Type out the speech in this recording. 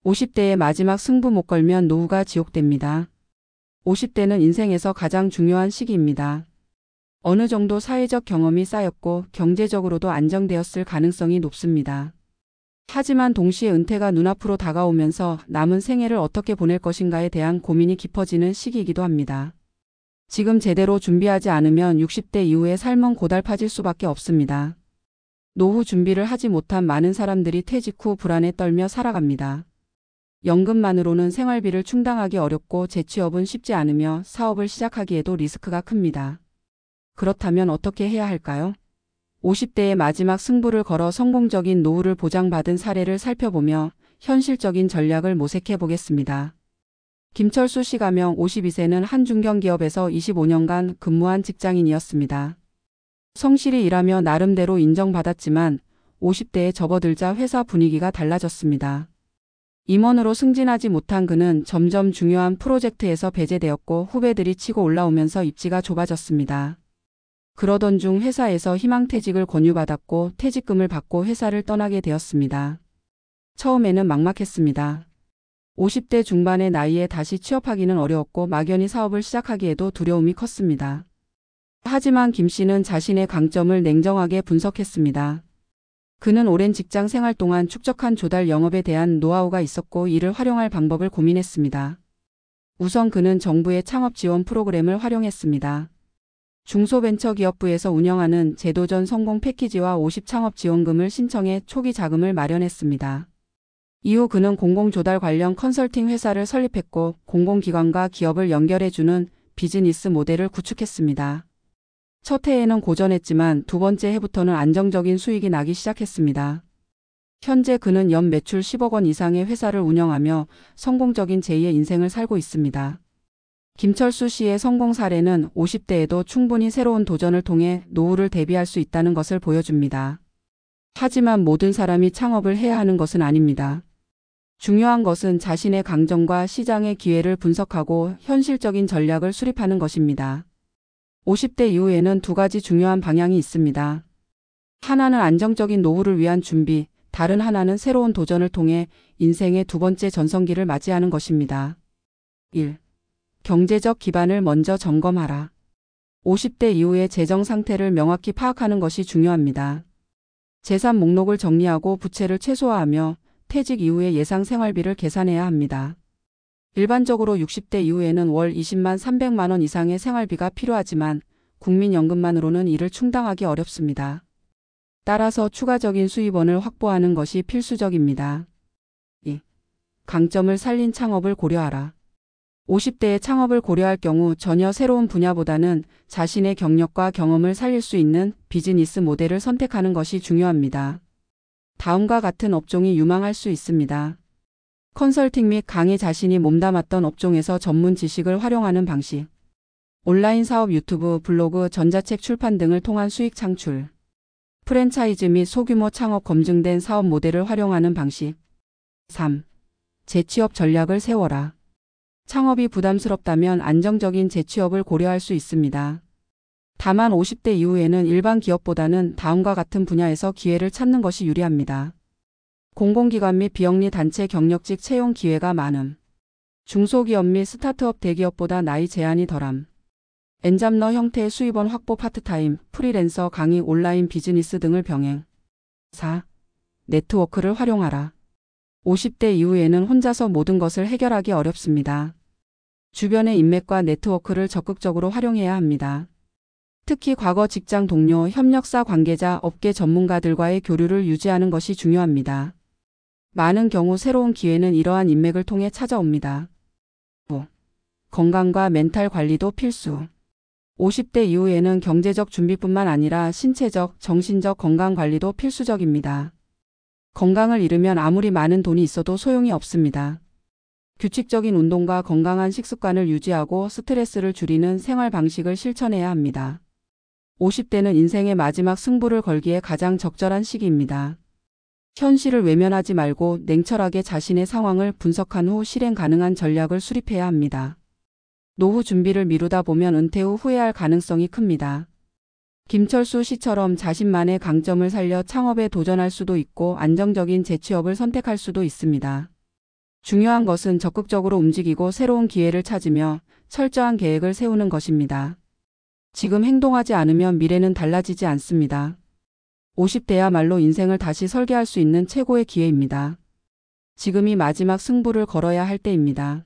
50대의 마지막 승부 못 걸면 노후가 지옥됩니다. 50대는 인생에서 가장 중요한 시기입니다. 어느 정도 사회적 경험이 쌓였고 경제적으로도 안정되었을 가능성이 높습니다. 하지만 동시에 은퇴가 눈앞으로 다가오면서 남은 생애를 어떻게 보낼 것인가에 대한 고민이 깊어지는 시기이기도 합니다. 지금 제대로 준비하지 않으면 60대 이후의 삶은 고달파질 수밖에 없습니다. 노후 준비를 하지 못한 많은 사람들이 퇴직 후 불안에 떨며 살아갑니다. 연금만으로는 생활비를 충당하기 어렵고 재취업은 쉽지 않으며 사업을 시작하기에도 리스크가 큽니다. 그렇다면 어떻게 해야 할까요? 50대의 마지막 승부를 걸어 성공적인 노후를 보장받은 사례를 살펴보며 현실적인 전략을 모색해 보겠습니다. 김철수 씨 가명 52세는 한 중견기업에서 25년간 근무한 직장인이었습니다. 성실히 일하며 나름대로 인정받았지만 50대에 접어들자 회사 분위기가 달라졌습니다. 임원으로 승진하지 못한 그는 점점 중요한 프로젝트에서 배제되었고 후배들이 치고 올라오면서 입지가 좁아졌습니다. 그러던 중 회사에서 희망퇴직을 권유받았고 퇴직금을 받고 회사를 떠나게 되었습니다. 처음에는 막막했습니다. 50대 중반의 나이에 다시 취업하기는 어려웠고 막연히 사업을 시작하기에도 두려움이 컸습니다. 하지만 김 씨는 자신의 강점을 냉정하게 분석했습니다. 그는 오랜 직장 생활 동안 축적한 조달 영업에 대한 노하우가 있었고 이를 활용할 방법을 고민했습니다. 우선 그는 정부의 창업 지원 프로그램을 활용했습니다. 중소벤처기업부에서 운영하는 제도전 성공 패키지와 50 창업 지원금을 신청해 초기 자금을 마련했습니다. 이후 그는 공공조달 관련 컨설팅 회사를 설립했고 공공기관과 기업을 연결해주는 비즈니스 모델을 구축했습니다. 첫 해에는 고전했지만 두 번째 해부터는 안정적인 수익이 나기 시작했습니다. 현재 그는 연 매출 10억 원 이상의 회사를 운영하며 성공적인 제2의 인생을 살고 있습니다. 김철수 씨의 성공 사례는 50대에도 충분히 새로운 도전을 통해 노후를 대비할 수 있다는 것을 보여줍니다. 하지만 모든 사람이 창업을 해야 하는 것은 아닙니다. 중요한 것은 자신의 강점과 시장의 기회를 분석하고 현실적인 전략을 수립하는 것입니다. 50대 이후에는 두 가지 중요한 방향이 있습니다. 하나는 안정적인 노후를 위한 준비, 다른 하나는 새로운 도전을 통해 인생의 두 번째 전성기를 맞이하는 것입니다. 1. 경제적 기반을 먼저 점검하라. 50대 이후의 재정 상태를 명확히 파악하는 것이 중요합니다. 재산 목록을 정리하고 부채를 최소화하며 퇴직 이후의 예상 생활비를 계산해야 합니다. 일반적으로 60대 이후에는 월 20만 300만 원 이상의 생활비가 필요하지만 국민연금만으로는 이를 충당하기 어렵습니다. 따라서 추가적인 수입원을 확보하는 것이 필수적입니다. 2. 강점을 살린 창업을 고려하라. 50대의 창업을 고려할 경우 전혀 새로운 분야보다는 자신의 경력과 경험을 살릴 수 있는 비즈니스 모델을 선택하는 것이 중요합니다. 다음과 같은 업종이 유망할 수 있습니다. 컨설팅 및 강의 자신이 몸담았던 업종에서 전문 지식을 활용하는 방식. 온라인 사업 유튜브, 블로그, 전자책 출판 등을 통한 수익 창출. 프랜차이즈 및 소규모 창업 검증된 사업 모델을 활용하는 방식. 3. 재취업 전략을 세워라. 창업이 부담스럽다면 안정적인 재취업을 고려할 수 있습니다. 다만 50대 이후에는 일반 기업보다는 다음과 같은 분야에서 기회를 찾는 것이 유리합니다. 공공기관 및 비영리 단체 경력직 채용 기회가 많음. 중소기업 및 스타트업 대기업보다 나이 제한이 덜함. 엔잡러 형태의 수입원 확보 파트타임, 프리랜서 강의 온라인 비즈니스 등을 병행. 4. 네트워크를 활용하라. 50대 이후에는 혼자서 모든 것을 해결하기 어렵습니다. 주변의 인맥과 네트워크를 적극적으로 활용해야 합니다. 특히 과거 직장 동료, 협력사 관계자, 업계 전문가들과의 교류를 유지하는 것이 중요합니다. 많은 경우 새로운 기회는 이러한 인맥을 통해 찾아옵니다. 5. 건강과 멘탈 관리도 필수. 50대 이후에는 경제적 준비뿐만 아니라 신체적, 정신적 건강 관리도 필수적입니다. 건강을 잃으면 아무리 많은 돈이 있어도 소용이 없습니다. 규칙적인 운동과 건강한 식습관을 유지하고 스트레스를 줄이는 생활 방식을 실천해야 합니다. 50대는 인생의 마지막 승부를 걸기에 가장 적절한 시기입니다. 현실을 외면하지 말고 냉철하게 자신의 상황을 분석한 후 실행 가능한 전략을 수립해야 합니다. 노후 준비를 미루다 보면 은퇴 후 후회할 가능성이 큽니다. 김철수 씨처럼 자신만의 강점을 살려 창업에 도전할 수도 있고 안정적인 재취업을 선택할 수도 있습니다. 중요한 것은 적극적으로 움직이고 새로운 기회를 찾으며 철저한 계획을 세우는 것입니다. 지금 행동하지 않으면 미래는 달라지지 않습니다. 50대야말로 인생을 다시 설계할 수 있는 최고의 기회입니다. 지금이 마지막 승부를 걸어야 할 때입니다.